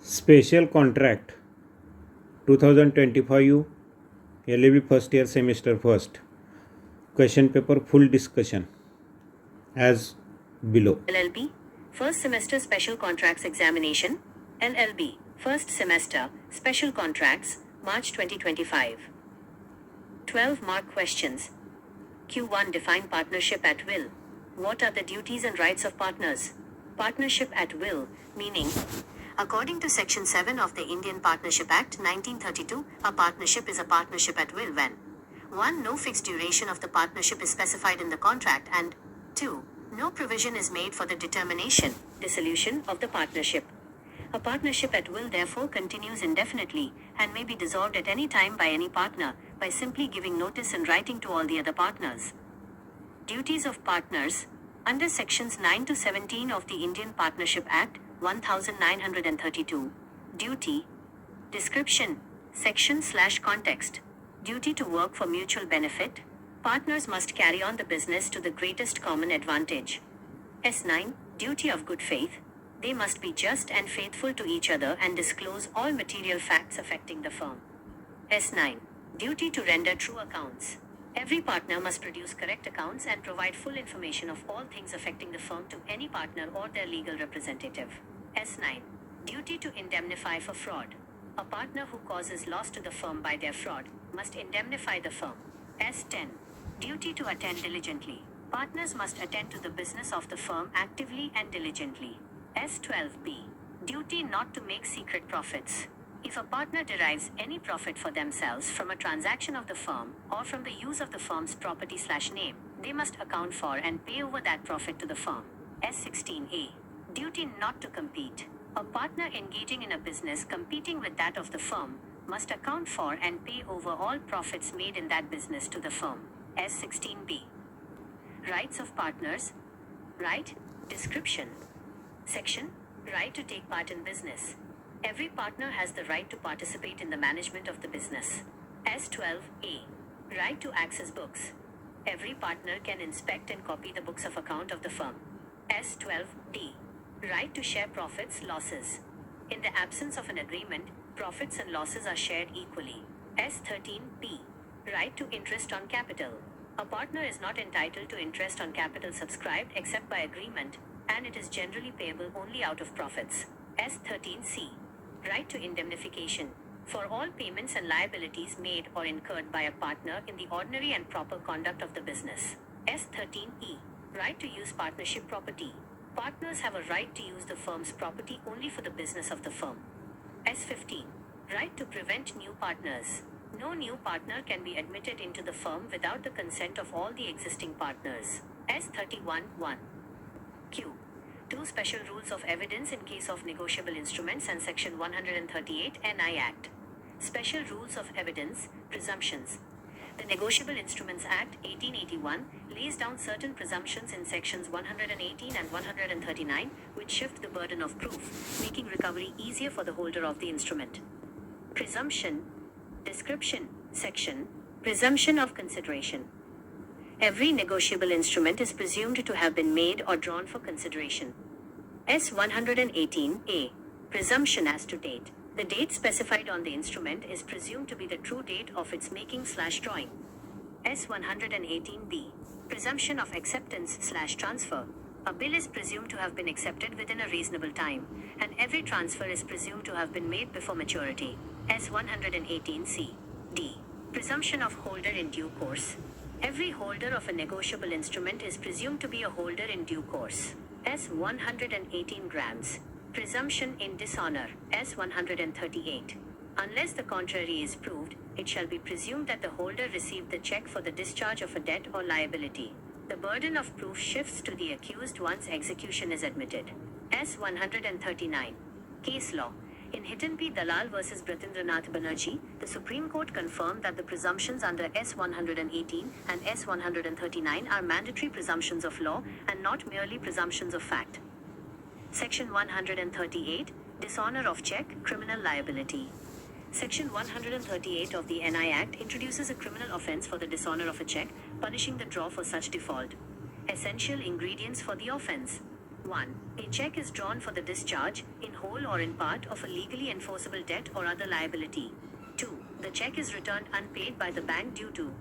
Special Contract 2025 LAB first year semester first. Question paper full discussion as below. LLB First Semester Special Contracts Examination LLB First Semester Special Contracts March 2025 12 mark questions. Q1 Define partnership at will. What are the duties and rights of partners? Partnership at will, meaning, according to Section 7 of the Indian Partnership Act 1932, a partnership is a partnership at will when 1. No fixed duration of the partnership is specified in the contract, and 2. No provision is made for the determination, dissolution of the partnership. A partnership at will therefore continues indefinitely and may be dissolved at any time by any partner by simply giving notice and writing to all the other partners. Duties of partners. Under Sections 9 to 17 of the Indian Partnership Act 1932, duty, description, section/context, duty to work for mutual benefit, partners must carry on the business to the greatest common advantage. S9, duty of good faith, they must be just and faithful to each other and disclose all material facts affecting the firm. S9, duty to render true accounts. Every partner must produce correct accounts and provide full information of all things affecting the firm to any partner or their legal representative. S9. Duty to indemnify for fraud. A partner who causes loss to the firm by their fraud must indemnify the firm. S10. Duty to attend diligently. Partners must attend to the business of the firm actively and diligently. S12b. Duty not to make secret profits. If a partner derives any profit for themselves from a transaction of the firm or from the use of the firm's property/name, they must account for and pay over that profit to the firm. S16a. Duty not to compete. A partner engaging in a business competing with that of the firm must account for and pay over all profits made in that business to the firm. S16b. Rights of partners. Right. Description. Section. Right to take part in business. Every partner has the right to participate in the management of the business. S12a. Right to access books. Every partner can inspect and copy the books of account of the firm. S12d. Right to share profits, losses. In the absence of an agreement, profits and losses are shared equally. S13b. Right to interest on capital. A partner is not entitled to interest on capital subscribed except by agreement, and it is generally payable only out of profits. S13c. Right to indemnification. For all payments and liabilities made or incurred by a partner in the ordinary and proper conduct of the business. S13e. Right to use partnership property. Partners have a right to use the firm's property only for the business of the firm. S15. Right to prevent new partners. No new partner can be admitted into the firm without the consent of all the existing partners. S31(1). Q. 2 Special Rules of Evidence in case of negotiable instruments and Section 138 NI Act. Special Rules of Evidence, Presumptions. The Negotiable Instruments Act 1881 lays down certain presumptions in Sections 118 and 139 which shift the burden of proof, making recovery easier for the holder of the instrument. Presumption. Description. Section. Presumption of consideration. Every negotiable instrument is presumed to have been made or drawn for consideration. S118a. Presumption as to date. The date specified on the instrument is presumed to be the true date of its making/drawing. S118b. Presumption of acceptance/transfer. A bill is presumed to have been accepted within a reasonable time, and every transfer is presumed to have been made before maturity. S118c. D. Presumption of holder in due course. Every holder of a negotiable instrument is presumed to be a holder in due course. S118 grams. Presumption in dishonor. S138. Unless the contrary is proved, it shall be presumed that the holder received the check for the discharge of a debt or liability. The burden of proof shifts to the accused once execution is admitted. S139. Case law. In Hiten P. Dalal vs. Bratindranath Banerjee, the Supreme Court confirmed that the presumptions under S118 and S139 are mandatory presumptions of law and not merely presumptions of fact. Section 138, Dishonor of check, criminal liability. Section 138 of the NI Act introduces a criminal offense for the dishonor of a check, punishing the drawer for such default. Essential ingredients for the offense. 1. A check is drawn for the discharge, in whole or in part, of a legally enforceable debt or other liability. 2. The check is returned unpaid by the bank due to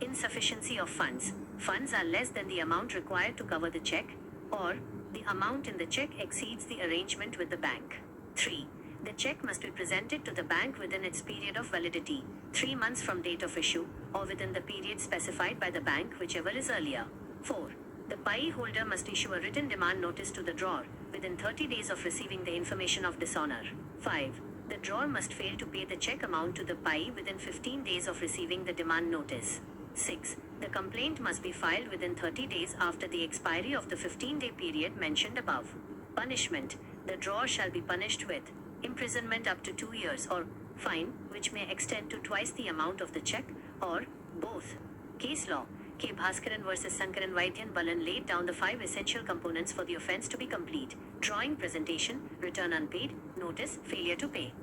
insufficiency of funds. Funds are less than the amount required to cover the check, or the amount in the check exceeds the arrangement with the bank. 3. The check must be presented to the bank within its period of validity, 3 months from date of issue, or within the period specified by the bank, whichever is earlier. 4. The payee holder must issue a written demand notice to the drawer within 30 days of receiving the information of dishonor. 5. The drawer must fail to pay the check amount to the payee within 15 days of receiving the demand notice. 6. The complaint must be filed within 30 days after the expiry of the 15-day period mentioned above. Punishment. The drawer shall be punished with imprisonment up to 2 years or fine, which may extend to twice the amount of the check, or both. Case law. K. Bhaskaran vs. Sankaran Vaidyan Balan laid down the 5 essential components for the offense to be complete: drawing, presentation, return unpaid, notice, failure to pay.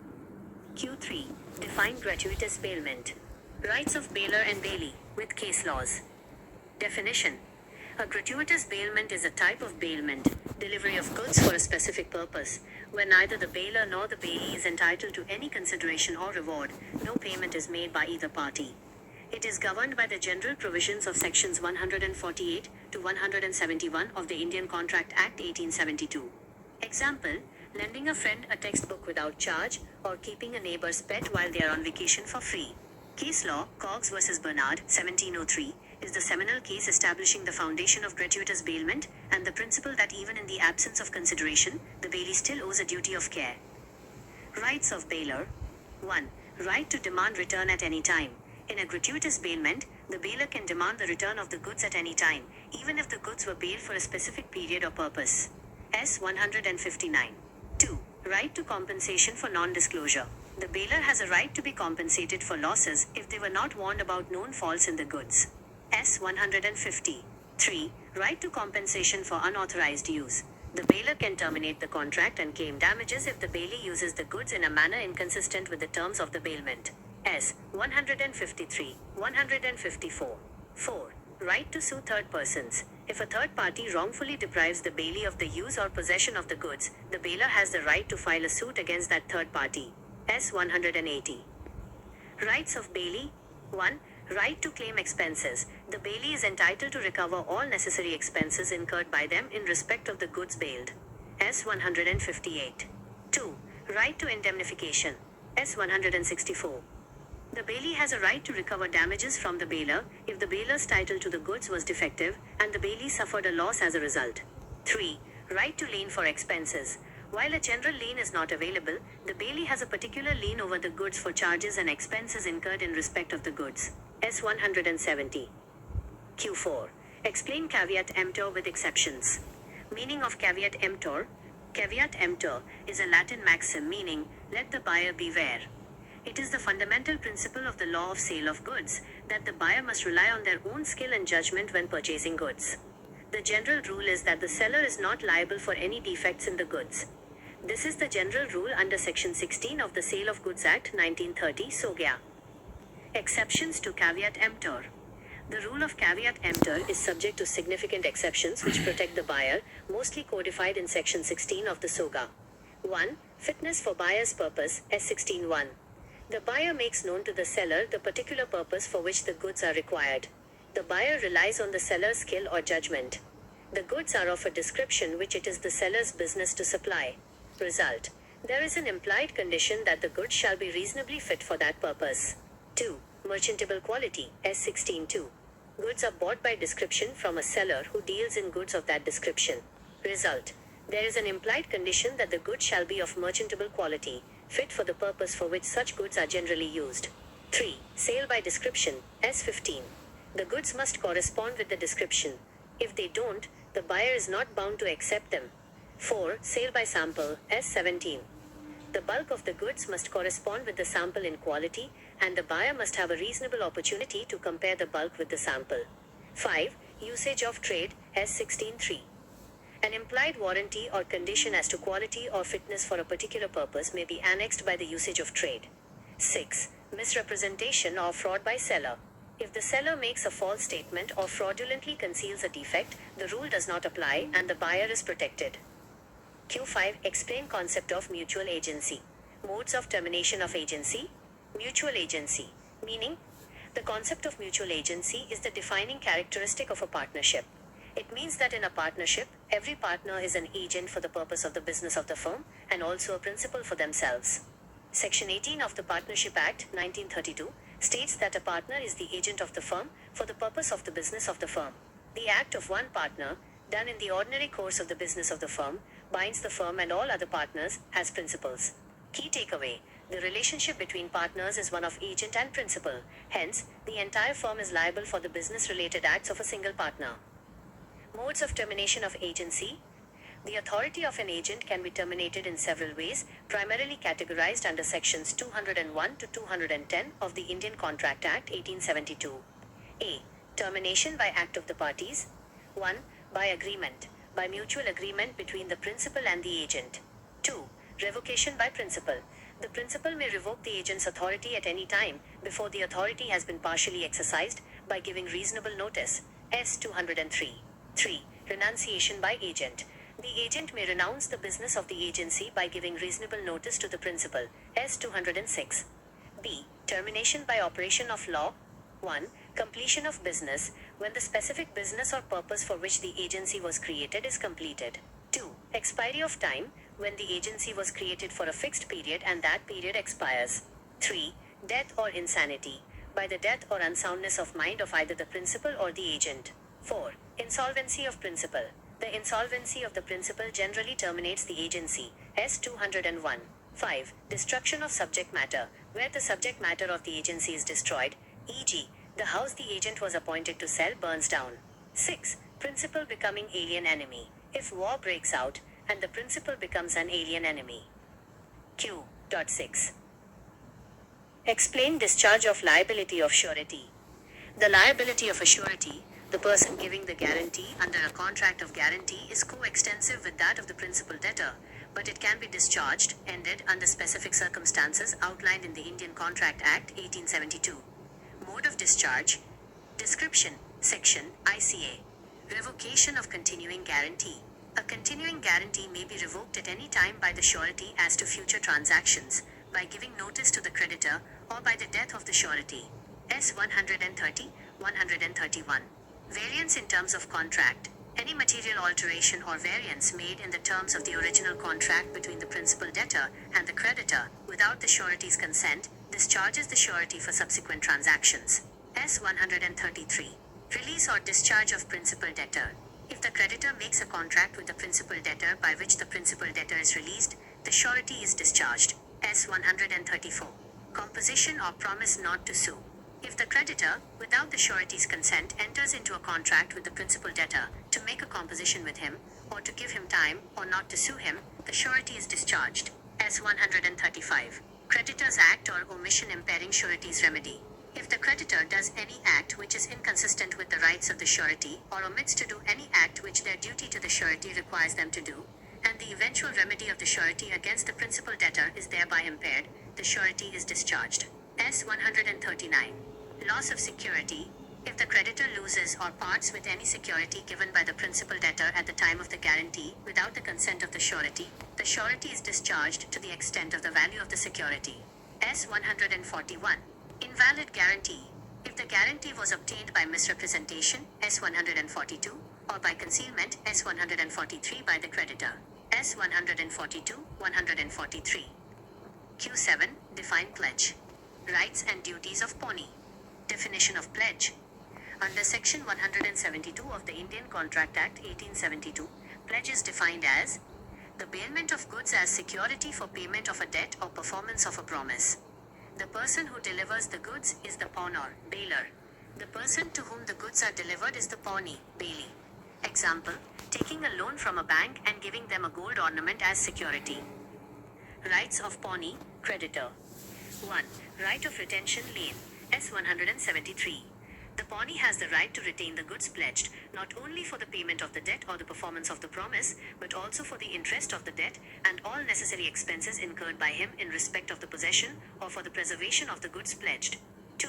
Q3. Define gratuitous bailment. Rights of bailer and bailee, with case laws. Definition. A gratuitous bailment is a type of bailment, delivery of goods for a specific purpose, where neither the bailer nor the bailee is entitled to any consideration or reward, no payment is made by either party. It is governed by the general provisions of sections 148 to 171 of the Indian Contract Act 1872. Example, lending a friend a textbook without charge, or keeping a neighbor's pet while they are on vacation for free. Case law, Cogs vs. Bernard, 1703, is the seminal case establishing the foundation of gratuitous bailment, and the principle that even in the absence of consideration, the bailee still owes a duty of care. Rights of bailer. 1. Right to demand return at any time. In a gratuitous bailment, the bailer can demand the return of the goods at any time, even if the goods were bailed for a specific period or purpose. S. 159. 2. Right to compensation for non-disclosure. The bailer has a right to be compensated for losses if they were not warned about known faults in the goods. S. 150. 3. Right to compensation for unauthorized use. The bailer can terminate the contract and claim damages if the bailee uses the goods in a manner inconsistent with the terms of the bailment. S. 153. 154. 4. Right to sue third persons. If a third party wrongfully deprives the bailee of the use or possession of the goods, the bailer has the right to file a suit against that third party. S. 180. Rights of bailee. 1. Right to claim expenses. The bailee is entitled to recover all necessary expenses incurred by them in respect of the goods bailed. S. 158. 2. Right to indemnification. S. 164. The bailee has a right to recover damages from the bailer if the bailer's title to the goods was defective and the bailee suffered a loss as a result. 3. Right to lien for expenses. While a general lien is not available, the bailee has a particular lien over the goods for charges and expenses incurred in respect of the goods. S. 170. Q4. Explain caveat emptor with exceptions. Meaning of caveat emptor. Caveat emptor is a Latin maxim meaning, let the buyer beware. It is the fundamental principle of the law of sale of goods, that the buyer must rely on their own skill and judgment when purchasing goods. The general rule is that the seller is not liable for any defects in the goods. This is the general rule under Section 16 of the Sale of Goods Act 1930 (SOGA). Exceptions to caveat emptor. The rule of caveat emptor is subject to significant exceptions which protect the buyer, mostly codified in Section 16 of the SOGA. 1. Fitness for buyer's purpose, S16(1). The buyer makes known to the seller the particular purpose for which the goods are required. The buyer relies on the seller's skill or judgment. The goods are of a description which it is the seller's business to supply. Result. There is an implied condition that the goods shall be reasonably fit for that purpose. 2. Merchantable quality, S16(2). Goods are bought by description from a seller who deals in goods of that description. Result. There is an implied condition that the goods shall be of merchantable quality, fit for the purpose for which such goods are generally used. 3. Sale by description, S15. The goods must correspond with the description. If they don't, the buyer is not bound to accept them. 4. Sale by sample, S17. The bulk of the goods must correspond with the sample in quality, and the buyer must have a reasonable opportunity to compare the bulk with the sample. 5. Usage of trade, S16(3). An implied warranty or condition as to quality or fitness for a particular purpose may be annexed by the usage of trade. 6. Misrepresentation or fraud by seller. If the seller makes a false statement or fraudulently conceals a defect, the rule does not apply and the buyer is protected. Q5. Explain concept of mutual agency. Modes of termination of agency. Mutual agency. Meaning, the concept of mutual agency is the defining characteristic of a partnership. It means that in a partnership, every partner is an agent for the purpose of the business of the firm and also a principal for themselves. Section 18 of the Partnership Act, 1932, states that a partner is the agent of the firm for the purpose of the business of the firm. The act of one partner, done in the ordinary course of the business of the firm, binds the firm and all other partners as principals. Key takeaway: the relationship between partners is one of agent and principal. Hence, the entire firm is liable for the business-related acts of a single partner. Modes of termination of agency. The authority of an agent can be terminated in several ways, primarily categorized under sections 201 to 210 of the Indian Contract Act 1872. A. Termination by act of the parties. 1. By agreement, by mutual agreement between the principal and the agent. 2. Revocation by principal. The principal may revoke the agent's authority at any time, before the authority has been partially exercised, by giving reasonable notice. S. 203. 3. Renunciation by agent. The agent may renounce the business of the agency by giving reasonable notice to the principal. S. 206. B. Termination by operation of law. 1. Completion of business, when the specific business or purpose for which the agency was created is completed. 2. Expiry of time, when the agency was created for a fixed period and that period expires. 3. Death or insanity, by the death or unsoundness of mind of either the principal or the agent. 4. Insolvency of principal. The insolvency of the principal generally terminates the agency. S. 201. 5. Destruction of subject matter, where the subject matter of the agency is destroyed, e.g., the house the agent was appointed to sell burns down. 6. Principal becoming alien enemy, if war breaks out and the principal becomes an alien enemy. Q.6. Explain discharge of liability of surety. The liability of a surety, the person giving the guarantee under a contract of guarantee, is coextensive with that of the principal debtor, but it can be discharged, ended, under specific circumstances outlined in the Indian Contract Act 1872. Mode of discharge. Description. Section, ICA. Revocation of continuing guarantee. A continuing guarantee may be revoked at any time by the surety as to future transactions, by giving notice to the creditor, or by the death of the surety. S. 130, 131. Variance in terms of contract. Any material alteration or variance made in the terms of the original contract between the principal debtor and the creditor, without the surety's consent, discharges the surety for subsequent transactions. S. 133. Release or discharge of principal debtor. If the creditor makes a contract with the principal debtor by which the principal debtor is released, the surety is discharged. S. 134. Composition or promise not to sue. If the creditor, without the surety's consent, enters into a contract with the principal debtor to make a composition with him, or to give him time, or not to sue him, the surety is discharged. S. 135. Creditors act or omission impairing surety's remedy. If the creditor does any act which is inconsistent with the rights of the surety, or omits to do any act which their duty to the surety requires them to do, and the eventual remedy of the surety against the principal debtor is thereby impaired, the surety is discharged. S. 139. Loss of security. If the creditor loses or parts with any security given by the principal debtor at the time of the guarantee without the consent of the surety is discharged to the extent of the value of the security. S. 141. Invalid guarantee. If the guarantee was obtained by misrepresentation, S. 142, or by concealment, S. 143 by the creditor. S. 142, 143. Q7. Define pledge. Rights and duties of pawnee. Definition of pledge. Under Section 172 of the Indian Contract Act 1872, pledge is defined as the bailment of goods as security for payment of a debt or performance of a promise. The person who delivers the goods is the pawnor, bailer. The person to whom the goods are delivered is the pawnee, bailee. Example, taking a loan from a bank and giving them a gold ornament as security. Rights of pawnee, creditor. 1. Right of retention lien. S. 173. The pawnee has the right to retain the goods pledged, not only for the payment of the debt or the performance of the promise, but also for the interest of the debt and all necessary expenses incurred by him in respect of the possession or for the preservation of the goods pledged. 2.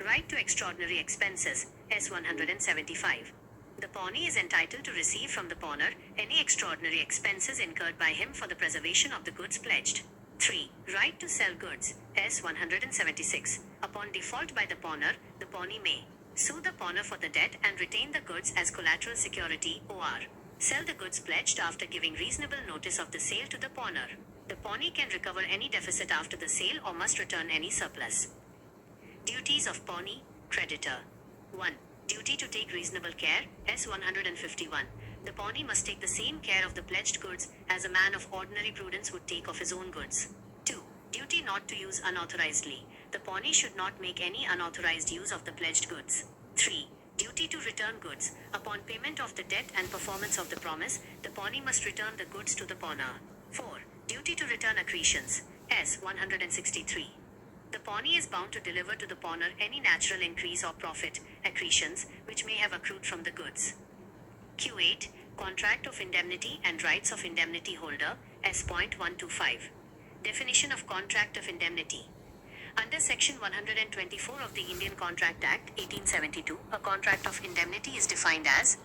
Right to extraordinary expenses, S175. The pawnee is entitled to receive from the pawner any extraordinary expenses incurred by him for the preservation of the goods pledged. 3. Right to sell goods, S176. Upon default by the pawner, the pawnee may sue the pawner for the debt and retain the goods as collateral security, or sell the goods pledged after giving reasonable notice of the sale to the pawner. The pawnee can recover any deficit after the sale or must return any surplus. Duties of pawnee, creditor. 1. Duty to take reasonable care, S151. The pawnee must take the same care of the pledged goods as a man of ordinary prudence would take of his own goods. 2. Duty not to use unauthorizedly. The pawnee should not make any unauthorized use of the pledged goods. 3. Duty to return goods. Upon payment of the debt and performance of the promise, the pawnee must return the goods to the pawner. 4. Duty to return accretions, S163. The pawnee is bound to deliver to the pawner any natural increase or profit, accretions, which may have accrued from the goods. Q8. Contract of indemnity and rights of indemnity holder, S.125. Definition of contract of indemnity. Under Section 124 of the Indian Contract Act, 1872, a contract of indemnity is defined as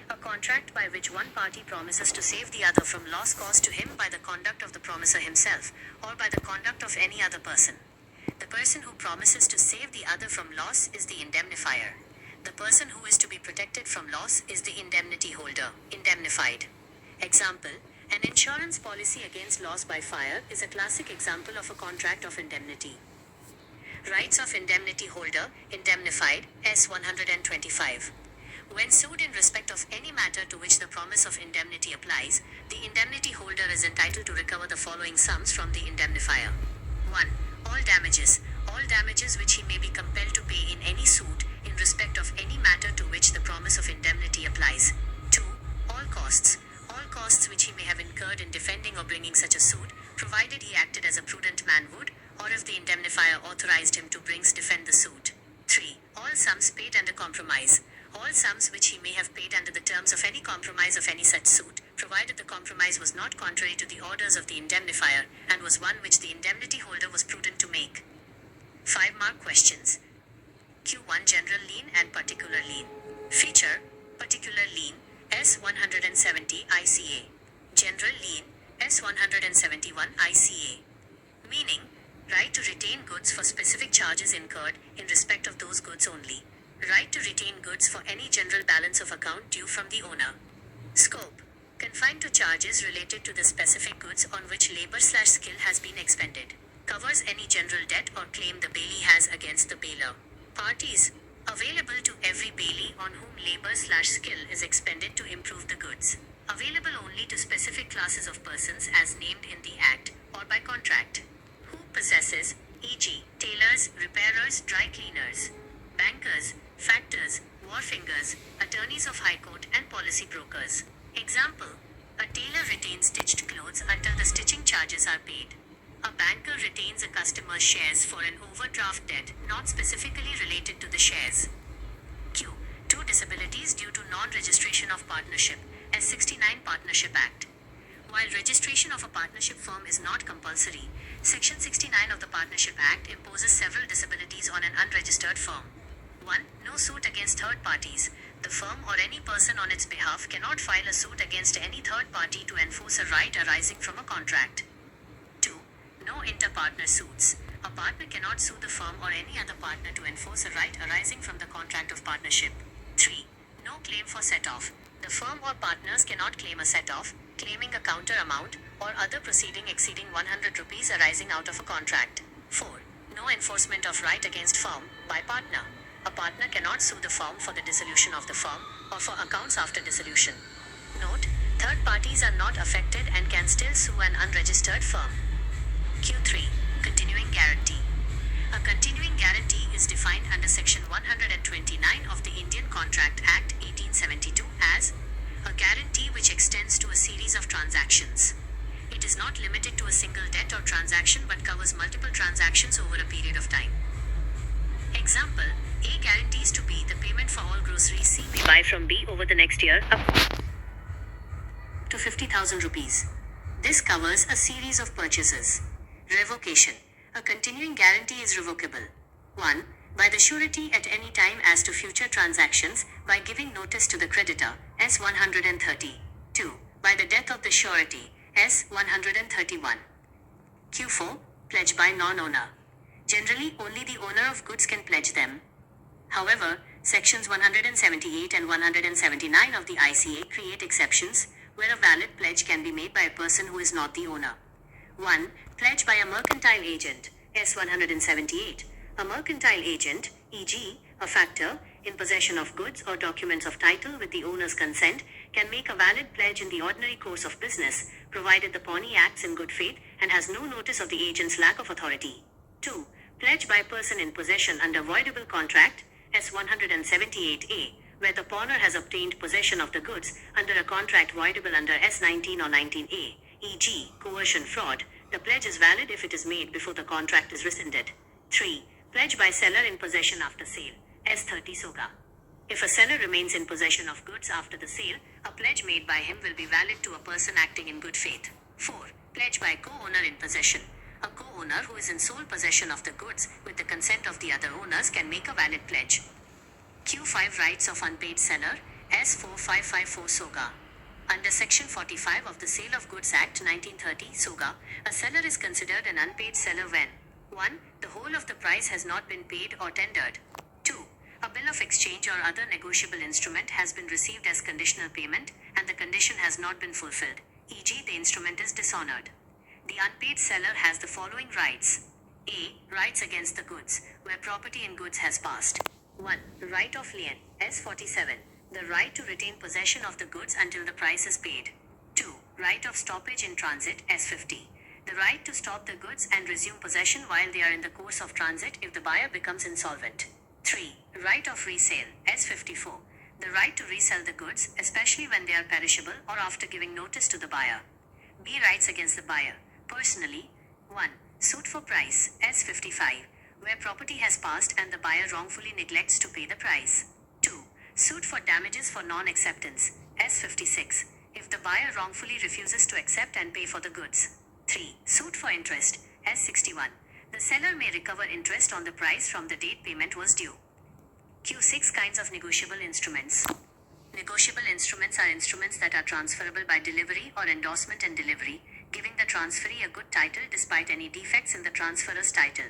a contract by which one party promises to save the other from loss caused to him by the conduct of the promiser himself, or by the conduct of any other person. The person who promises to save the other from loss is the indemnifier. The person who is to be protected from loss is the indemnity holder, indemnified. Example: an insurance policy against loss by fire is a classic example of a contract of indemnity. Rights of indemnity holder, indemnified, S125. When sued in respect of any matter to which the promise of indemnity applies, the indemnity holder is entitled to recover the following sums from the indemnifier. 1. All damages which he may be compelled to pay in any suit, in respect of any matter to which the promise of indemnity applies. 2. All costs which he may have incurred in defending or bringing such a suit, provided he acted as a prudent man would, or if the indemnifier authorized him to defend the suit. 3. All sums paid under compromise. All sums which he may have paid under the terms of any compromise of any such suit, provided the compromise was not contrary to the orders of the indemnifier, and was one which the indemnity holder was prudent to make. 5-mark questions. Q1 General lien and particular lien. Feature: particular lien, S170 ICA. General lien, S171 ICA. Meaning: right to retain goods for specific charges incurred in respect of those goods only. Right to retain goods for any general balance of account due from the owner. Scope: confined to charges related to the specific goods on which labor/skill has been expended. Covers any general debt or claim the bailee has against the bailer. Parties: available to every bailee on whom labor/skill is expended to improve the goods. Available only to specific classes of persons as named in the Act, or by contract. Who possesses, e.g., tailors, repairers, dry cleaners, bankers, factors, wharfingers, attorneys of high court and policy brokers. Example: a tailor retains stitched clothes until the stitching charges are paid. A banker retains a customer's shares for an overdraft debt not specifically related to the shares. Q. 2 disabilities due to non-registration of partnership, S69 Partnership Act. While registration of a partnership firm is not compulsory, Section 69 of the Partnership Act imposes several disabilities on an unregistered firm. 1. No suit against third parties. The firm or any person on its behalf cannot file a suit against any third party to enforce a right arising from a contract. 2. No inter-partner suits. A partner cannot sue the firm or any other partner to enforce a right arising from the contract of partnership. 3. No claim for set-off. The firm or partners cannot claim a set-off, claiming a counter amount, or other proceeding exceeding 100 rupees arising out of a contract. 4. No enforcement of right against firm by partner. A partner cannot sue the firm for the dissolution of the firm, or for accounts after dissolution. Note: third parties are not affected and can still sue an unregistered firm. Q3. Continuing guarantee. A continuing guarantee is defined under Section 129 of the Indian Contract Act 1872 as a guarantee which extends to a series of transactions. It is not limited to a single debt or transaction but covers multiple transactions over a period of time. Example: A guarantees to B the payment for all groceries C may buy from B over the next year up to 50,000 rupees. This covers a series of purchases. Revocation. A continuing guarantee is revocable. 1. by the surety at any time as to future transactions by giving notice to the creditor, S 130. 2. By the death of the surety, S 131. Q4. Pledge by non-owner. Generally, only the owner of goods can pledge them. However, Sections 178 and 179 of the ICA create exceptions, where a valid pledge can be made by a person who is not the owner. 1. Pledge by a mercantile agent, S 178. A mercantile agent, e.g., a factor, in possession of goods or documents of title with the owner's consent, can make a valid pledge in the ordinary course of business, provided the pawnee acts in good faith and has no notice of the agent's lack of authority. 2. Pledge by a person in possession under voidable contract, S 178A, where the pawner has obtained possession of the goods under a contract voidable under S 19 or 19A, e.g., coercion fraud. The pledge is valid if it is made before the contract is rescinded. 3. Pledge by seller in possession after sale, S 30 SOGA. If a seller remains in possession of goods after the sale, a pledge made by him will be valid to a person acting in good faith. 4. Pledge by co-owner in possession. A co-owner who is in sole possession of the goods with the consent of the other owners can make a valid pledge. Q5 Rights of unpaid seller, S 4554 SOGA. Under Section 45 of the Sale of Goods Act 1930 SOGA, a seller is considered an unpaid seller when 1. The whole of the price has not been paid or tendered. 2. A bill of exchange or other negotiable instrument has been received as conditional payment and the condition has not been fulfilled, e.g. the instrument is dishonored. The unpaid seller has the following rights. A. Rights against the goods, where property in goods has passed. 1. Right of lien, S 47. The right to retain possession of the goods until the price is paid. 2. Right of stoppage in transit, S 50. The right to stop the goods and resume possession while they are in the course of transit if the buyer becomes insolvent. 3. Right of resale, S 54. The right to resell the goods, especially when they are perishable or after giving notice to the buyer. B. Rights against the buyer. Personally, 1. Suit for price, S 55, where property has passed and the buyer wrongfully neglects to pay the price. 2. Suit for damages for non-acceptance, S 56, if the buyer wrongfully refuses to accept and pay for the goods. 3. Suit for interest, S 61. The seller may recover interest on the price from the date payment was due. Q6 Kinds of negotiable instruments. Negotiable instruments are instruments that are transferable by delivery or endorsement and delivery, giving the transferee a good title despite any defects in the transferor's title.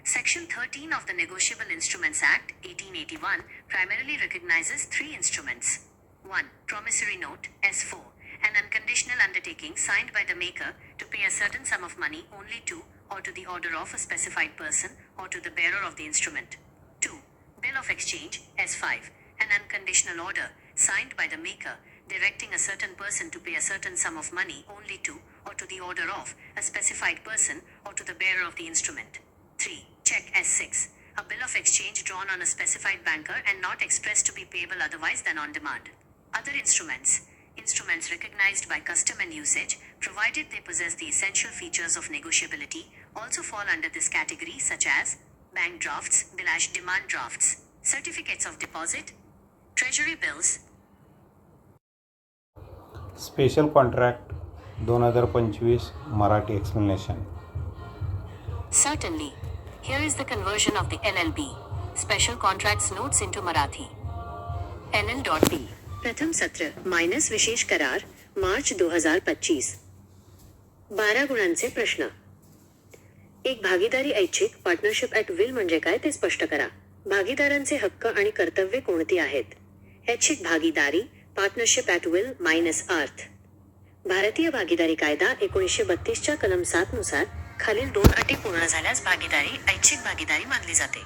Section 13 of the Negotiable Instruments Act, 1881, primarily recognizes 3 instruments. 1. Promissory note, S4, an unconditional undertaking signed by the maker to pay a certain sum of money only to or to the order of a specified person or to the bearer of the instrument. 2. Bill of exchange, S5, an unconditional order signed by the maker directing a certain person to pay a certain sum of money only to or to the order of a specified person or to the bearer of the instrument. 3. Check S6, a bill of exchange drawn on a specified banker and not expressed to be payable otherwise than on demand. Other instruments. Instruments recognized by custom and usage, provided they possess the essential features of negotiability, also fall under this category, such as bank drafts, demand drafts, certificates of deposit, treasury bills. Special contract 2025 Marathi explanation. Certainly. Here is the conversion of the LLB, Special Contracts Notes into Marathi. LL.B. प्रथम सत्र minus विशेष करार मार्च 2025. 12 गुणांचे प्रश्न. एक भागीदारी ऐच्छिक partnership at will म्हणजे काय ते स्पष्ट करा. भागीदारांचे हक्क आणि कर्तव्ये कोणती आहेत? ऐच्छिक भागीदारी पार्टनरशिप ॲट विल मायनस अर्थ. भारतीय भागीदारी कायदा 1932च्या कलम 7 नुसार खालील 2 अटी पूर्ण झाल्यास भागीदारी ऐच्छिक भागीदारी मानली जाते.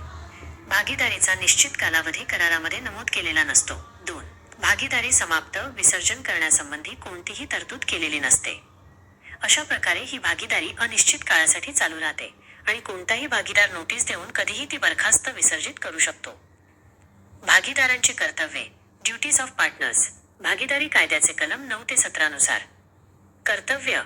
भागीदारीचा निश्चित कालावधी करारामध्ये नमूद केलेला नसतो. 2. भागीदारी समाप्त विसर्जन करण्यासंबंधी कोणतीही तरतूद केलेली नसते. अशा प्रकारे ही भागीदारी अनिश्चित काळासाठी चालू राहते आणि कोणताही भागीदार नोटीस देऊन कधीही ती बरखास्त विसर्जित करू शकतो. भागीदारांची कर्तव्ये ड्युटीज ऑफ पार्टनर्स भागीदारी कायद्याचे कलम 9 ते 17 नुसार. कर्तव्य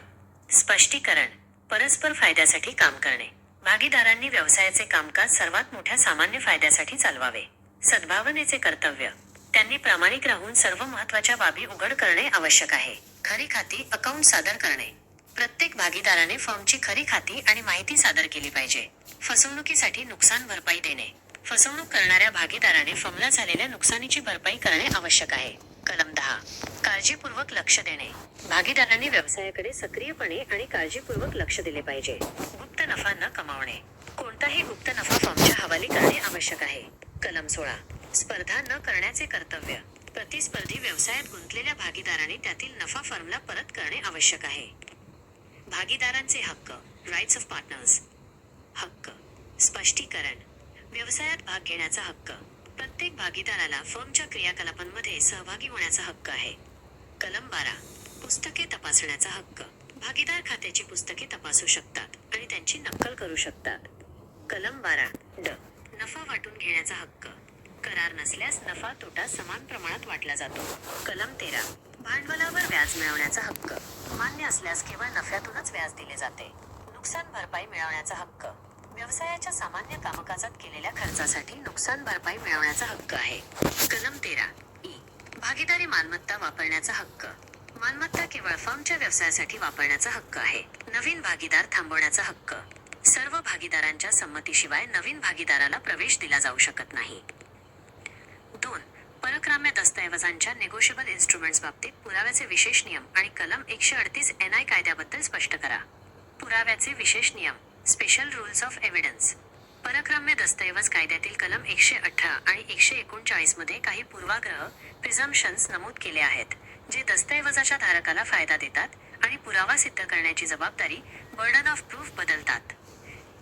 स्पष्टीकरण परस्पर फायद्यासाठी काम करणे. भागीदारांनी व्यवसायाचे कामकाज सर्वात मोठ्या सामान्य फायद्यासाठी चालवावे. सद्भावनेचे कर्तव्य त्यांनी प्रामाणिक राहून सर्व महत्त्वाच्या बाबी उघड करणे आवश्यक आहे. खरी खाती अकाउंट सादर करणे प्रत्येक भागीदाराने फर्मची खरी खाती आणि माहिती सादर केली पाहिजे. फसवणुकीसाठी नुकसान भरपाई देणे फसवणूक करणाऱ्या भागीदाराने फर्मला झालेल्या नुकसानीची भरपाई करणे आवश्यक आहे. कलम 10. काळजीपूर्वक लक्ष देणे. भागीदारांनी व्यवसायाकडे सक्रियपणे आणि काळजीपूर्वक लक्ष दिले पाहिजे. गुप्त नफा न कमावणे. कोणताही गुप्त नफा फर्मच्या हवाली करणे आवश्यक आहे. कलम 16. स्पर्धा न करण्याचे कर्तव्य. प्रतिस्पर्धी व्यवसायात गुंतलेल्या भागीदाराने त्यातील नफा फर्मला परत करणे आवश्यक आहे. भागीदारांचे हक्क. Rights of partners. हक्क. स्पष्टीकरण. व्यवसायात भाग घेण्याचा हक्क. प्रत्येक भागीदाराला फर्मच्या क्रियाकलापांमध्ये सहभागी होण्याचा हक्क आहे. कलम 12. पुस्तके तपासण्याचा हक्क. भागीदार खात्याची पुस्तके तपासू शकतात आणि त्यांची नक्कल करू शकतात. कलम 12. ड. नफा वाटून घेण्याचा हक्क. करार नसल्यास नफा तोटा समान प्रमाणात वाटला जातो. कलम 13. भांडवलावर व्याज मिळवण्याचा हक्क. मान्य असल्यास केवळ नफ्यातूनच व्याज दिले जाते. नुकसान भरपाई मिळवण्याचा हक्क. व्यवसायाच्या सामान्य कामकाजात केलेल्या खर्चासाठी नुकसान भरपाई मिळवण्याचा हक्क आहे. कलम 13. ई. भागीदारी मालमत्ता वापरण्याचा हक्क. मालमत्ता केवळ फर्मच्या व्यवसायासाठी वापरण्याचा हक्क आहे. नवीन भागीदार थांबवण्याचा हक्क. सर्व भागीदारांच्या संमतीशिवाय नवीन भागीदाराला प्रवेश दिला जाऊ शकत नाही. 2. परक्राम्य दस्तऐवजांच्या नेगोशिएबल इन्स्ट्रुमेंट्स बाबतीत पुराव्याचे विशेष नियम आणि कलम 138 NI कायद्याबद्दल स्पष्ट करा. पुराव्याचे विशेष नियम. Special rules of evidence. परक्राम्य दस्तऐवज कायद्यातील कलम 118 आणि 139 मध्ये काही पूर्वाग्रह प्रिझम्पशन्स नमूद केले आहेत, जे दस्तऐवजाच्या धारकाला फायदा देतात आणि पुरावा सिद्ध करण्याची जबाबदारी बर्डन ऑफ प्रूफ बदलतात.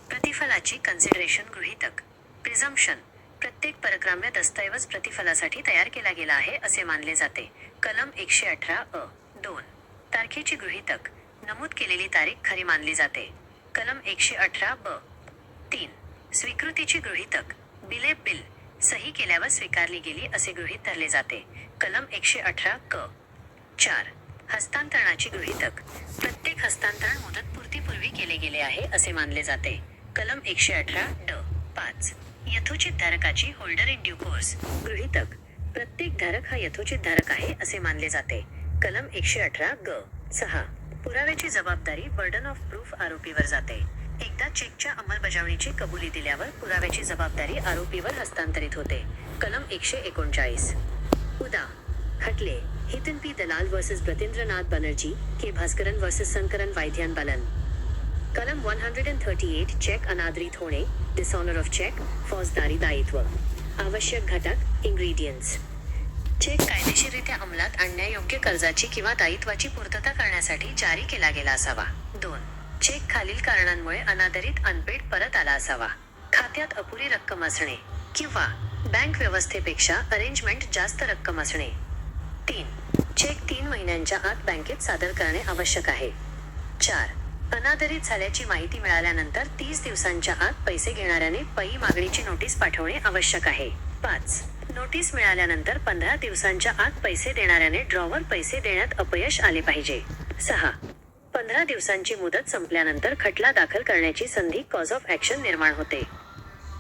प्रतिफलाची कन्सिडरेशन. गृहीतक. प्रिझम्पशन. प्रत्येक परक्राम्य दस्तऐवज प्रतिफलासाठी तयार केला गेला आहे असे मानले जाते. कलम 118 अ. 2. तारखेची गृहीतक. नमूद केलेली तारीख खरी मानली जाते. कलम 118 ब. 3. स्वीकृतीची गृहीतक. बिले बिल सही केल्यावर स्वीकारली गेली असे गृहीत धरले जाते. कलम 118 क. 4. हस्तांतरणाची गृहीतक. प्रत्येक हस्तांतरण मुदतपूर्तीपूर्वी केले गेले आहे असे मानले जाते. कलम 118 ड. 5. यथोचित धारकाची होल्डर इन ड्यू कोर्स. गृहीतक. प्रत्येक धारक हा यथोचित धारक आहे असे मानले जाते. कलम 118 ग. 6. पुराव्याची जबाबदारी बर्डन ऑफ प्रूफ आरोपीवर जाते. एकदा चेकच्या अंमलबजावणीची कबुली दिल्यावर पुराव्याची जबाबदारी आरोपीवर हस्तांतरित होते. कलम 139. उदा. खटले. Hitan P Dalal versus Bratendranath Banerjee, K Bhaskaran versus Shankaran Vaidyan Balan. कलम 138. चेक अनादरित होणे. Dishonour of cheque. फौजदारी दायित्व. आवश्यक घटक. इंग्रेडियंट्स. चेक कायदेशीररित्या अंमलात आणण्यायोग्य कर्जाची किंवा दायित्वाची पूर्तता करण्यासाठी जारी केला गेला असावा. 2. चेक खालील कारणांमुळे अनादरित अनपेड परत आला असावा. खात्यात अपुरी रक्कम असणे किंवा बँक व्यवस्थेपेक्षा अरेंजमेंट जास्त रक्कम असणे. 3. चेक 3 महिन्यांच्या आत बँकेत सादर करणे आवश्यक आहे. 4. अनादरित झाल्याची माहिती मिळाल्यानंतर 30 दिवसांच्या आत पैसे घेणाऱ्याने पै मागणीची नोटीस पाठवणे आवश्यक आहे. 5. नोटीस मिळाल्यानंतर 15 दिवसांच्या आत पैसे देणाऱ्याने ड्रॉवर पैसे देण्यात अपयश आले पाहिजे. 6. 15 दिवसांची मुदत संपल्यानंतर खटला दाखल करण्याची संधी कॉज ऑफ ॲक्शन निर्माण होते.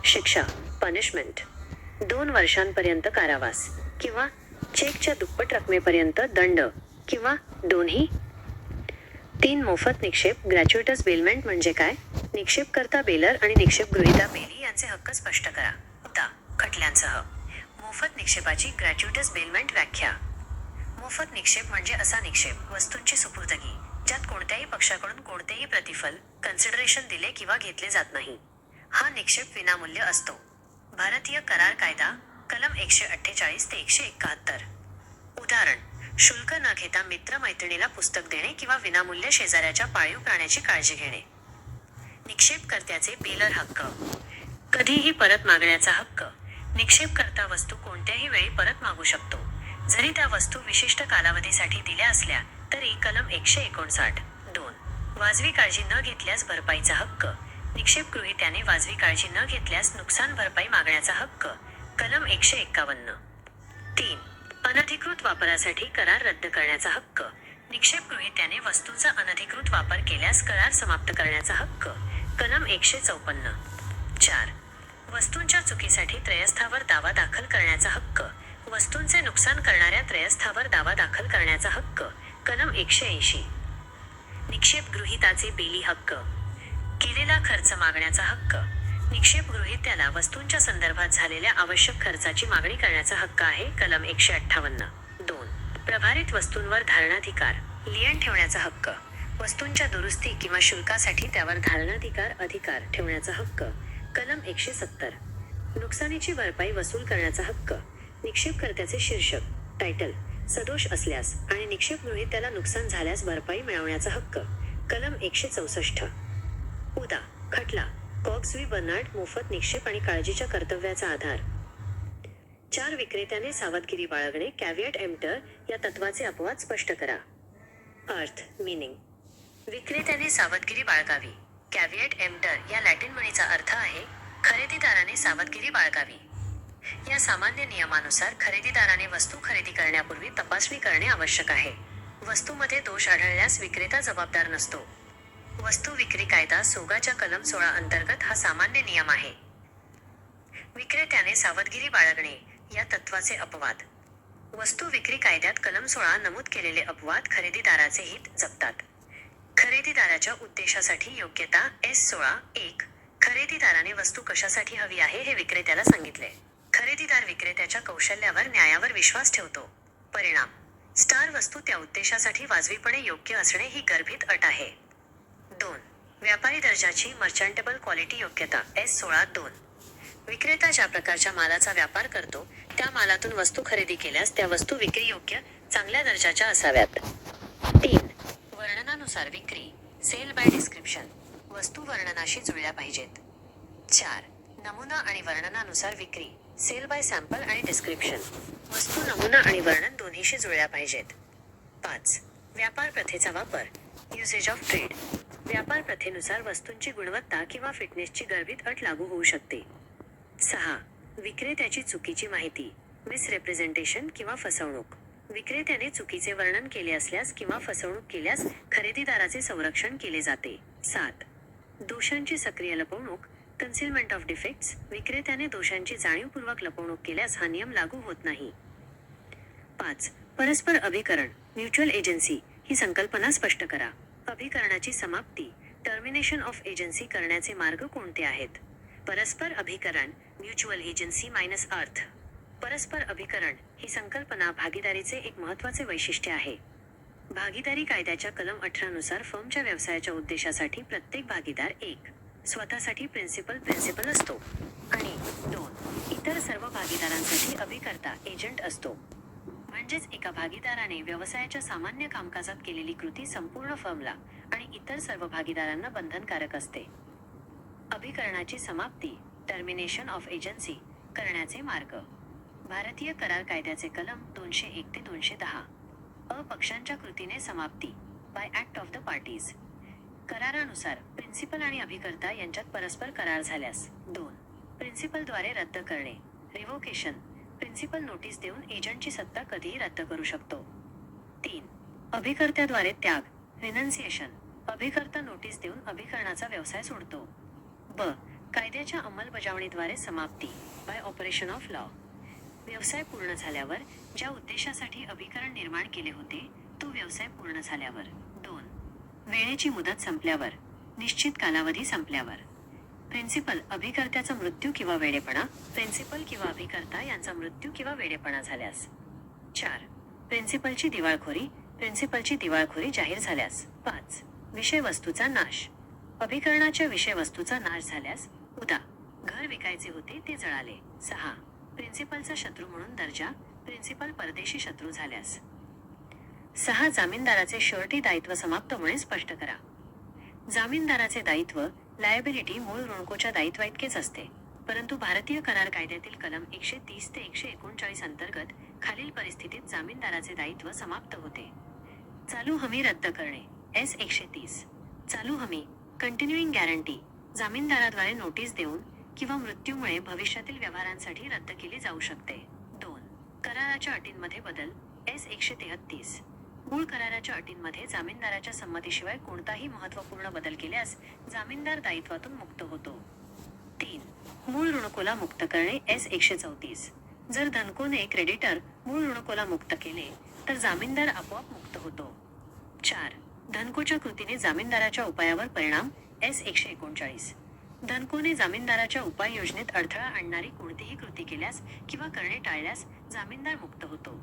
शिक्षा. पनिशमेंट. 2 वर्षांपर्यंत कारावास किंवा चेकच्या दुप्पट रकमेपर्यंत दंड किंवा दोन्ही. 3. मोफत निक्षेप. ग्रॅच्युइटस बेलमेंट म्हणजे काय? निक्षेपकर्ता बेलर आणि निक्षेपगृहीता बेली यांचे हक्क स्पष्ट करा. उदा. खटल्यांसह. मोफत निक्षेपाची ग्रॅच्युइटस बेलमेंट व्याख्या. मोफत निक्षेप म्हणजे असा निक्षेप, वस्तूंची सुपूर्दगी, ज्यात कोणत्याही पक्षाकडून कोणतेही प्रतिफल, कन्सिडरेशन दिले किंवा घेतले जात नाही. हा निक्षेप विनामूल्य असतो. भारतीय करार कायदा कलम 148 ते 171. उदाहरण. शुल्क न घेता मित्र-मैत्रिणीला पुस्तक देणे किंवा विनामूल्य शेजाऱ्याच्या पाळीव प्राण्याची काळजी घेणे. निक्षेपकर्त्याचे बेलर हक्क. कधीही परत मागण्याचा हक्क. निक्षेपकर्ता वस्तू कोणत्याही वेळी परत मागू शकतो, जरी त्या वस्तू विशिष्ट कालावधीसाठी दिल्या असल्या तरी. कलम 159. 2. वाजवी काळजी न घेतल्यास भरपाईचा हक्क. निक्षेपगृहीत्याने वाजवी काळजी न घेतल्यास नुकसान भरपाई मागण्याचा हक्क. कलम 151. 3. अनधिकृत वापरासाठी करार रद्द करण्याचा हक्क. निक्षेपगृहीत्याने वस्तूचा अनधिकृत वापर केल्यास करार समाप्त करण्याचा हक्क. कलम 154. 4. वस्तूंच्या चुकीसाठी त्रयस्थावर दावा दाखल करण्याचा हक्क. वस्तूंचे नुकसान करणाऱ्या त्रयस्थावर दावा दाखल करण्याचा हक्क. कलम 180. निक्षेपगृहीताचे बेली हक्क. केलेला खर्च मागण्याचा हक्क. निक्षेप गृहीत्याला वस्तूंच्या संदर्भात झालेल्या आवश्यक खर्चाची मागणी करण्याचा हक्क आहे. कलम 158. 2. प्रभारित वस्तूंवर धारणाधिकार लियन ठेवण्याचा हक्क. वस्तूंच्या दुरुस्ती किंवा शुल्कासाठी त्यावर धारणाधिकार अधिकार ठेवण्याचा हक्क. कलम 170. नुकसानीची भरपाई वसूल करण्याचा हक्क. निक्षेपकर्त्याचे शीर्षक टायटल सदोष असल्यास आणि निक्षेप गृहीत्याला नुकसान झाल्यास भरपाई मिळवण्याचा हक्क. कलम 164. उदा. खटला कॉक्स व्ही बर्नार्ड मोफत निक्षेप आणि काळजीच्या कर्तव्याचा आधार. 4. विक्रेत्याने सावधगिरी बाळगणे कॅव्हिएट एम्प्टर या तत्वाचे अपवाद स्पष्ट करा. अर्थ मीनिंग. विक्रेत्याने सावधगिरी बाळगावी. कॅव्हिएट एम्प्टर या लॅटिन म्हणीचा अर्थ आहे खरेदीदाराने सावधगिरी बाळगावी. या सामान्य नियमानुसार खरेदीदाराने वस्तू खरेदी करण्यापूर्वी तपासणी करणे आवश्यक आहे. वस्तूमध्ये दोष आढळल्यास विक्रेता जबाबदार नसतो. वस्तू विक्री कायदा सोगाच्या कलम 16 अंतर्गत हा सामान्य नियम आहे. विक्रेत्याने सावधगिरी बाळगणे या तत्वाचे अपवाद. वस्तू विक्री कायद्यात कलम 16 नमूद केलेले अपवाद खरेदीदाराचे हित जपतात. खरेदीदाराच्या उद्देशासाठी योग्यता S16. 1. खरेदीदाराने वस्तू कशासाठी हवी आहे हे विक्रेत्याला सांगितले. खरेदीदार विक्रेत्याच्या कौशल्यावर न्यायावर विश्वास ठेवतो. परिणाम. स्टार वस्तू त्या उद्देशासाठी वाजवीपणे योग्य असणे ही गर्भित अट आहे. 2. व्यापारी दर्जाची मर्चंटेबल क्वालिटी योग्यता S16. 2. विक्रेता ज्या प्रकारच्या मालाचा व्यापार करतो त्या मालातून वस्तू खरेदी केल्यास त्या वस्तू विक्री योग्य चांगल्या दर्जाच्या असाव्यात. 3. वर्णनानुसार विक्री सेल बाय डिस्क्रिप्शन वस्तू वर्णनाशी जुळल्या पाहिजेत. 4. नमुना आणि वर्णनानुसार विक्री सेल बाय सॅम्पल आणि डिस्क्रिप्शन वस्तू नमुना आणि वर्णन दोन्हीशी जुळल्या पाहिजेत. 5. व्यापार प्रथेचा वापर युसेज ऑफ ट्रेड व्यापार प्रथेनुसार वस्तूंची गुणवत्ता किंवा फिटनेसची गर्भित अट लागू होऊ शकते. 6. विक्रेत्याची चुकीची माहिती मिसरिप्रेझेंटेशन किंवा फसवणूक विक्रेत्याने चुकीचे वर्णन केले असल्यास किंवा फसवणूक केल्यास खरेदीदाराचे संरक्षण केले जाते. 7. दोषांची सक्रिय लपवणूक कन्सिलमेंट ऑफ डिफेक्ट्स विक्रेत्याने दोषांची जाणीवपूर्वक लपवणूक केल्यास हा नियम लागू होत नाही. 5. परस्पर अभिकरण म्युच्युअल एजन्सी ही संकल्पना स्पष्ट करा. अभिकरणाची समाप्ती टर्मिनेशन ऑफ एजन्सी करण्याचे मार्ग कोणते आहेत? परस्पर अभिकरण म्युच्युअल एजन्सी मायनस अर्थ. परस्पर अभिकरण ही संकल्पना भागीदारीचे एक महत्त्वाचे वैशिष्ट्य आहे. भागीदारी कायद्याच्या कलम 18 नुसार फर्मच्या व्यवसायाच्या उद्देशासाठी प्रत्येक भागीदार 1. स्वतःसाठी प्रिन्सिपल असतो आणि 2. इतर सर्व भागीदारांसाठी अभिकर्ता एजंट असतो. म्हणजेच एका भागीदाराने व्यवसायाच्या सामान्य कामकाजात केलेली कृती संपूर्ण फर्मला आणि इतर सर्व भागीदारांना बंधनकारक असते. अभिकरणाची समाप्ती टर्मिनेशन ऑफ एजन्सी करण्याचे मार्ग. भारतीय करार कायद्याचे कलम 201 ते 210. अ. पक्षांच्या कृतीने समाप्ती by act of the parties. करारानुसार प्रिन्सिपल आणि अभिकर्ता यांच्यात परस्पर करार झाल्यास 2. प्रिन्सिपलद्वारे रद्द करणे रिव्होकेशन प्रिन्सिपल नोटीस देऊन एजंटची सत्ता कधीही रद्द करू शकतो. 3. अभिकर्त्याद्वारे त्याग रिनन्सिएशन अभिकर्ता नोटीस देऊन अभिकरणाचा व्यवसाय सोडतो. ब. कायद्याच्या अंमलबजावणीद्वारे समाप्ती बाय ऑपरेशन ऑफ लॉ व्यवसाय पूर्ण झाल्यावर ज्या उद्देशासाठी अभिकरण निर्माण केले होते तो व्यवसाय पूर्ण झाल्यावर. 2. वेळेची मुदत संपल्यावर निश्चित कालावधी संपल्यावर. प्रिन्सिपल अभिकर्त्याचा मृत्यू किंवा वेडेपणा प्रिन्सिपल किंवा अभिकर्ता यांचा मृत्यू किंवा वेडेपणा झाल्यास. 4. प्रिन्सिपलची दिवाळखोरी जाहीर झाल्यास. 5. विषयवस्तूचा नाश अभिकरणाच्या विषयवस्तूचा नाश झाल्यास उदा. घर विकायचे होते ते जळाले. 6. प्रिन्सिपलचा शत्रू म्हणून दर्जा प्रिन्सिपल परदेशी शत्रू झाल्यास. 6. जामीनदाराचे श्युरिटी दायित्व समाप्त होणे स्पष्ट करा. जामीनदाराचे दायित्व लायबिलिटी मूळ ऋणकोच्या दायित्वा इतकेच असते, परंतु भारतीय करार कायद्यातील कलम 130 ते 139 अंतर्गत खालील परिस्थितीत जामीनदाराचे दायित्व समाप्त होते. चालू हमी रद्द करणे S 130. चालू हमी कंटिन्युइंग गॅरंटी जामीनदाराद्वारे नोटीस देऊन किंवा मृत्यूमुळे भविष्यातील व्यवहारांसाठी रद्द केली जाऊ शकते. 2. कराराच्या अटींमध्ये बदल S 133. मूळ कराराच्या अटींमध्ये जामीनदाराच्या संमतीशिवाय कोणताही महत्त्वपूर्ण बदल केल्यास जामीनदार दायित्वातून मुक्त होतो. 3. मूळ ऋणकोला मुक्त करणे S 134. जर धनकोने क्रेडिटर मूळ ऋणकोला मुक्त केले तर जामीनदार आपोआप मुक्त होतो. 4. धनकोच्या कृतीने जामीनदाराच्या उपायावर परिणाम S 139. धनकोने जामीनदाराच्या उपाययोजनेत अडथळा आणणारी कोणतीही कृती केल्यास किंवा करणे टाळल्यास जामीनदार मुक्त होतो.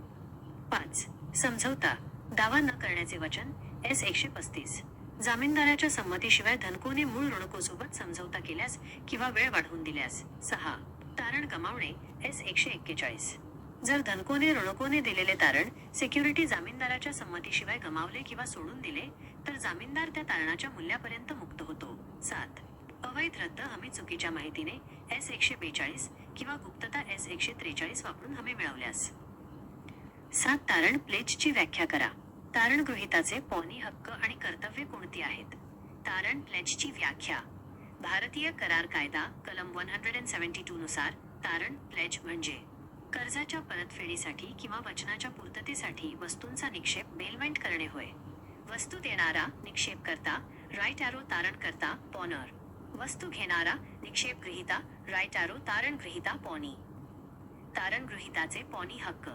5. समझौता दावा न करण्याचे वचन S 135. जामीनदाराच्या संमतीशिवाय धनकोने मूळ ऋणकोसोबत समझौता केल्यास किंवा वेळ वाढवून दिल्यास. 6. तारण गमावणे S 141. जर धनकोने ऋणकोने दिलेले तारण सिक्युरिटी जामीनदाराच्या संमतीशिवाय गमावले किंवा सोडून दिले तर जामीनदार त्या तारणाच्या मूल्यापर्यंत मुक्त होतो. 7. अवैध रद्द हमी चुकीच्या माहितीने S 142 किंवा गुप्तता S 143 वापरून हमी मिळवल्यास. 7. तारण प्लेजची व्याख्या करा. तारण गृहीताचे पॉनी हक्क आणि कर्तव्ये कोणती आहेत? तारण प्लेजची व्याख्या. भारतीय करार कायदा कलम 172 नुसार तारण प्लेज म्हणजे कर्जाच्या परतफेडीसाठी किंवा वचनाच्या पूर्ततेसाठी वस्तूंचा निक्षेप बेलमेंट करणे होय. वस्तू देणारा निक्षेपकर्ता राईट ॲरो तारणकर्ता पॉनर. वस्तू घेणारा निक्षेप गृहीता राईट ॲरो तारण गृहीता पॉनी. तारण गृहीताचे पॉनी हक्क.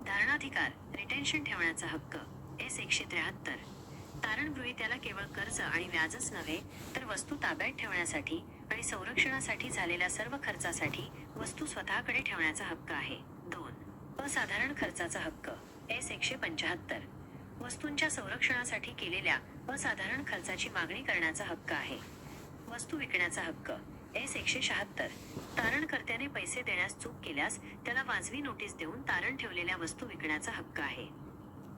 धारणाधिकार रिटेन्शन ठेवण्याचा हक्क S 173. तारण गृहीत्याला केवळ कर्ज आणि व्याजच नव्हे तर वस्तू ताब्यात ठेवण्यासाठी आणि संरक्षणासाठी झालेल्या सर्व खर्चासाठी वस्तू स्वतःकडे ठेवण्याचा हक्क आहे. 2. असाधारण खर्चाचा हक्क S 175. वस्तूंच्या संरक्षणासाठी केलेल्या असाधारण खर्चाची मागणी करण्याचा हक्क आहे. वस्तू विकण्याचा हक्क S 176. तारणकर्त्याने पैसे देण्यास चूक केल्यास त्याला वाजवी नोटीस देऊन तारण ठेवलेल्या वस्तू विकण्याचा हक्क आहे.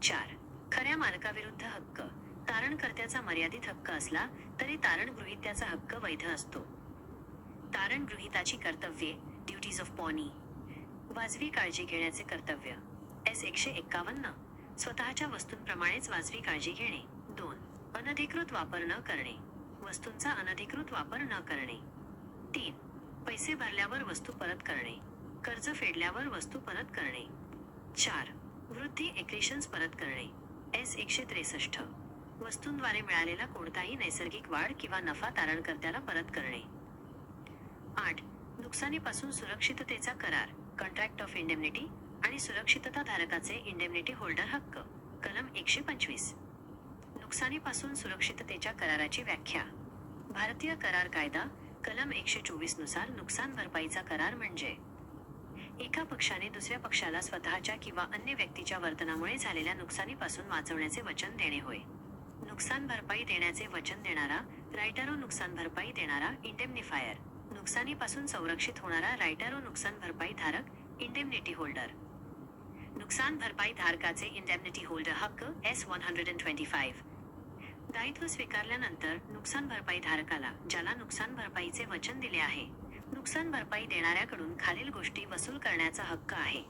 4. खऱ्या मालकाविरुद्ध हक्क. तारणकर्त्याचा मर्यादित हक्क असला तरी तारण गृहीत्याचा हक्क वैध असतो. तारण गृहीताची कर्तव्ये ड्युटीज ऑफ पॉनी. वाजवी काळजी घेण्याचे कर्तव्य S 151. स्वतःच्या वस्तूंप्रमाणेच वाजवी काळजी घेणे. 2. अनधिकृत वापर न करणे. वस्तूंचा अनधिकृत वापर न करणे. 3. पैसे भरल्यावर वस्तू परत करणे. कर्ज फेडल्यावर वस्तू परत करणे. 4. वृद्धी एक्रिशन्स परत करणे S 163. वस्तूंद्वारे मिळालेला कोणताही नैसर्गिक वाढ किंवा नफा तारणकर्त्याला परत करणे. 8. नुकसानीपासून सुरक्षिततेचा करार कॉन्ट्रॅक्ट ऑफ इंडेमनिटी आणि सुरक्षितता धारकाचे इंडेमनिटी होल्डर हक्क कलम 125. नुकसानीपासून सुरक्षिततेच्या कराराची व्याख्या. भारतीय करार कायदा कलम 124 नुसार नुकसान भरपाईचा करार म्हणजे एका पक्षाने दुसऱ्या पक्षाला स्वतःच्या किंवा अन्य व्यक्तीच्या वर्तनामुळे झालेल्या नुकसानीपासून वाचवण्याचे वचन देणे होय. नुकसान भरपाई देण्याचे वचन देणारा राईटारो नुकसान भरपाई देणारा इंडेमनिफायर. नुकसानीपासून संरक्षित होणारा राईटारो नुकसान भरपाई धारक इंडेमनिटी होल्डर. नुकसान भरपाई धारकाचे इंडेमनिटी होल्डर हक्क S 125. दायित्व स्वीकारल्यानंतर नुकसान भरपाई धारकाला ज्याला नुकसान भरपाईचे वचन दिले आहे नुकसान भरपाई देणाऱ्याकडून खालील गोष्टी वसूल करण्याचा हक्क आहे.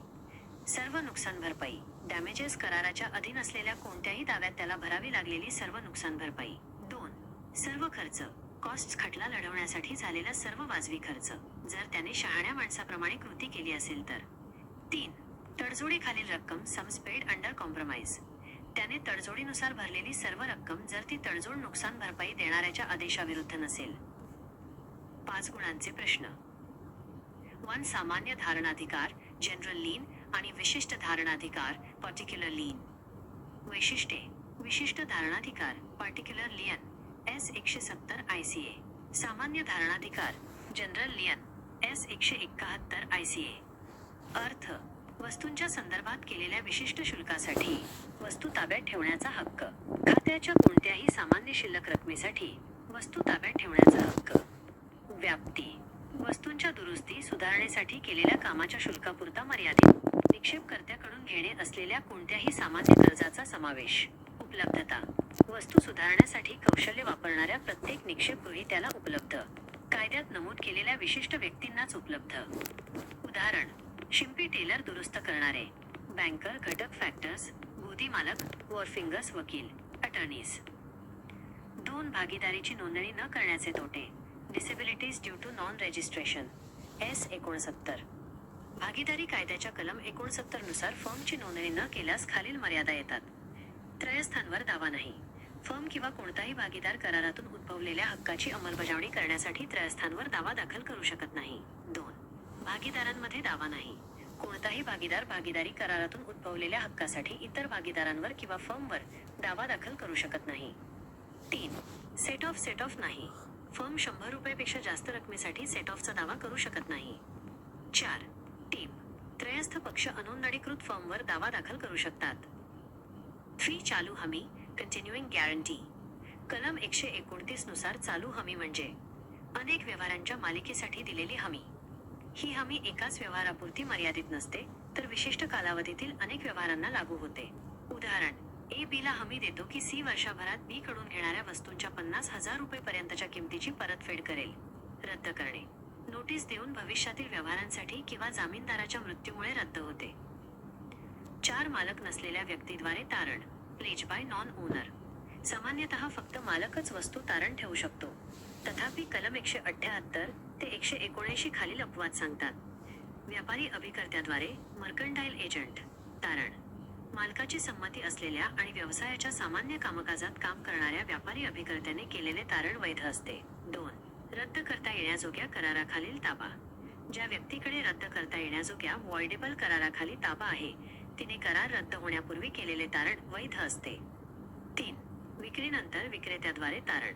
सर्व नुकसान भरपाई डॅमेजेस कराराच्या अधीन असलेल्या कोणत्याही दाव्यात त्याला भरावी लागलेली सर्व नुकसान भरपाई. 2. सर्व खर्च कॉस्ट्स खटला लढवण्यासाठी झालेला सर्व वाजवी खर्च जर त्याने शहाण्या माणसाप्रमाणे कृती केली असेल तर. 3. तडजोडीखालील रक्कम सम्स पेड अंडर कॉम्प्रोमाइज. त्याने तडजोडीनुसार भरलेली सर्व रक्कम जर ती तडजोड नुकसान भरपाई देणाऱ्याच्या आदेशाविरुद्ध नसेल. 5 गुणांचे प्रश्न. 1. सामान्य धारणाधिकार जनरल लीन आणि विशिष्ट धारणाधिकार पर्टिक्युलर लीन. वैशिष्ट्ये. विशिष्ट धारणाधिकार पार्टिक्युलर लियन S 170 ICA. सामान्य धारणाधिकार जनरल लियन S 171 ICA. अर्थ. वस्तूंच्या संदर्भात केलेल्या विशिष्ट शुल्कासाठी वस्तू ताब्यात ठेवण्याचा हक्क. खात्याच्या कोणत्याही सामान्य शिल्लक रकमेसाठी वस्तू ताब्यात ठेवण्याचा हक्क. व्याप्ती. वस्तूंच्या दुरुस्ती सुधारणेसाठी केलेल्या कामाच्या शुल्कापुरता मर्यादित. निक्षेपकर्त्याकडून घेणे असलेल्या कोणत्याही सामान्य कर्जाचा समावेश. उपलब्धता. वस्तू सुधारण्यासाठी कौशल्य वापरणाऱ्या प्रत्येक निक्षेप गृहीत्याला उपलब्ध. कायद्यात नमूद केलेल्या विशिष्ट व्यक्तींनाच उपलब्ध. उदाहरण. शिंपी टेलर दुरुस्त करणारे. बँकर घटक फॅक्टर्स गोदी मालक वॉरफिंगर्स वकील अटर्नीज. 2. भागीदारीची नोंदणी न करण्याचे तोटे. Disabilities due to non registration S 69. भागीदारी कायद्याच्या कलम 69 नुसार फर्मची नोंदणी न केल्यास खालील मर्यादा येतात. त्रयस्थांवर दावा नाही. फर्म किंवा कोणताही भागीदार करारातून उद्भवलेल्या हक्काची अंमलबजावणी करण्यासाठी त्रयस्थांवर दावा दाखल करू शकत नाही. 2. भागीदारांमध्ये दावा नाही. कोणताही भागीदार भागीदारी करारातून उद्भवलेल्या हक्कासाठी इतर भागीदारांवर किंवा फर्मवर दावा दाखल करू शकत नाही. 3. सेट ऑफ नाही. फर्म 100 रुपयापेक्षा जास्त रकमेसाठी सेट ऑफचा दावा करू शकत नाही. 4. टीप. त्रयस्थ पक्ष अनोंदणीकृत फर्मवर दावा दाखल करू शकतात. 3. चालू हमी कंटिन्युइंग गॅरंटी. कलम 129 नुसार चालू हमी म्हणजे अनेक व्यवहारांच्या मालिकेसाठी दिलेली हमी. ही हमी एकाच व्यवहारापुरती मर्यादित नसते, तर विशिष्ट कालावधीतील अनेक व्यवहारांना लागू होते. उदाहरण, ए बीला हमी देतो की सी वर्षभरात बी कडून घेणाऱ्या वस्तूंच्या 50,000 रुपयेपर्यंतच्या किमतीची परतफेड करेल. रद्द करणे. नोटीस देऊन भविष्यातील व्यवहारांसाठी किंवा जामीनदाराच्या मृत्यूमुळे रद्द होते. 4. मालक नसलेल्या व्यक्तीद्वारे तारण प्लेज बाय नॉन ओनर. सामान्यतः फक्त मालकच वस्तू तारण ठेवू शकतो. तथापि कलम 178 ते 179 खालील अपवाद सांगतात. व्यापारी अभिकर्त्याद्वारे मर्कंटाईल एजंट तारण. मालकाची संमती असलेल्या आणि व्यवसायाच्या सामान्य कामकाजात काम करणाऱ्या व्यापारी अभिकर्त्याने केलेले तारण वैध असते. 2. रद्द करता येण्याजोग्या कराराखालील ताबा. ज्या व्यक्तीकडे रद्द करता येण्याजोग्या वॉइडेबल कराराखाली ताबा आहे, तिने करार रद्द होण्यापूर्वी केलेले तारण वैध असते. 3. विक्रीनंतर विक्रेत्याद्वारे तारण.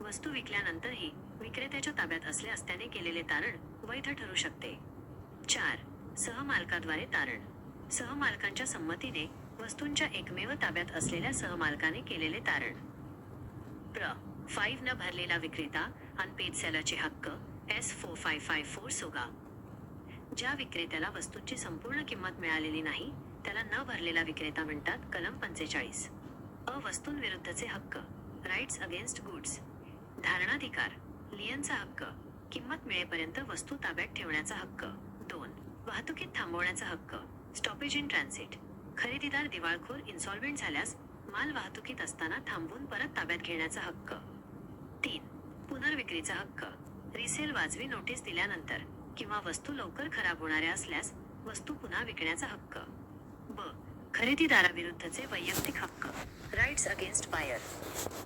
वस्तू विकल्यानंतरही विक्रेत्याच्या ताब्यात असल्यास त्याने केलेले तारण वैध ठरू शकते. 4. सहमालकाद्वारे तारण. सहमालकांच्या संमतीने वस्तूंच्या एकमेव ताब्यात असलेल्या सहमालकाने केलेले तारण. प्र. 5 न भरलेला विक्रेता अनपेड सेलरचे हक्क S4554 सोगा. ज्या विक्रेत्याला वस्तूंची संपूर्ण किंमत मिळालेली नाही, त्याला न भरलेला विक्रेता म्हणतात. कलम 45. अ. वस्तूंविरुद्धचे हक्क राईट्स अगेन्स्ट गुड्स. धारणाधिकार लियनचा हक्क. किंमत मिळेपर्यंत वस्तू ताब्यात ठेवण्याचा हक्क. 2. वाहतुकीत थांबवण्याचा हक्क स्टॉपेज इन ट्रान्सिट. खरेदीदार दिवाळखोर इन्सॉल्व्हेंट झाल्यास माल वाहतुकीत असताना थांबवून परत ताब्यात घेण्याचा हक्क. 3. पुनर्विक्रीचा हक्क रिसेल वाजवी नोटीस दिल्यानंतर किंवा वस्तू लवकर खराब होणाऱ्या असल्यास वस्तू पुन्हा विकण्याचा हक्क. ब. खरेदीदाराविरुद्धचे वैयक्तिक हक्क राईट्स अगेन्स्ट बायर.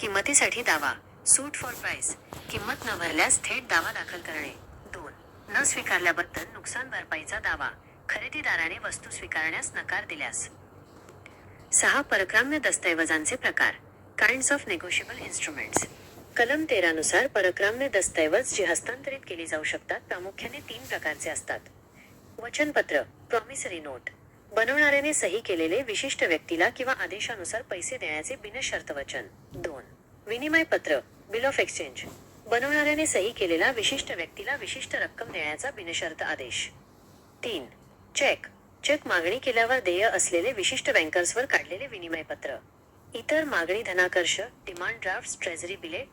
किंमतीसाठी दावा सूट फॉर प्राइस. किंमत न भरल्यास थेट दावा दाखल करणे. 2. न स्वीकारल्याबद्दल नुकसान भरपाईचा दावा खरेदीदाराने वस्तू स्वीकारण्यास नकार दिल्यास. 6. परक्राम्य दस्तऐवजांचे प्रकार काइंड्स ऑफ नेगोशिएबल इन्स्ट्रुमेंट्स. कलम 13 नुसार परक्राम्य दस्तऐवज जी हस्तांतरित केली जाऊ शकतात प्रामुख्याने 3 प्रकारचे असतात. वचनपत्र प्रॉमिसरी नोट. बनवणाऱ्याने सही केलेले विशिष्ट व्यक्तीला किंवा आदेशानुसार पैसे देण्याचे बिनशर्त वचन. 2. विनिमय पत्र बिल ऑफ एक्सचेंज. बनवणाऱ्याने सही केलेला विशिष्ट व्यक्तीला विशिष्ट रक्कम देण्याचा बिनशर्त आदेश. 3. चेक. चेक मागणी केल्यावर देय असलेले विशिष्ट बँकर्सवर काढलेले विनिमय पत्र. इतर मागणी धनाकर्ष डिमांड ड्राफ्ट्स ट्रेझरी बिले